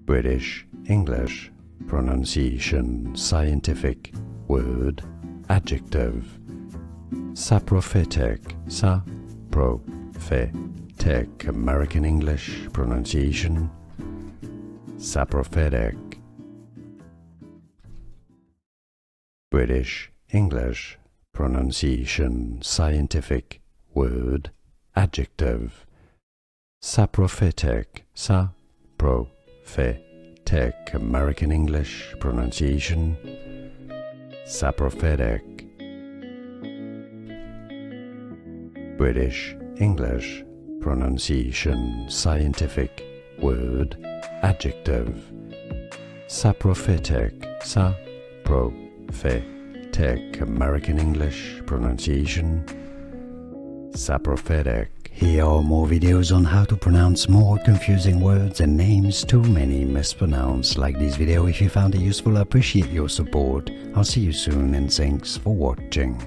British English pronunciation, scientific word, adjective. Saprophytic, saprophytic, American English pronunciation, saprophytic. British English pronunciation, scientific word, adjective. Saprophytic, saprophytic, American English pronunciation, saprophytic. British English pronunciation, scientific word, adjective. Saprophytic, saprophytic, American English pronunciation, saprophytic. Here are more videos on how to pronounce more confusing words and names too many mispronounced. Like this video if you found it useful. I appreciate your support. I'll see you soon and thanks for watching.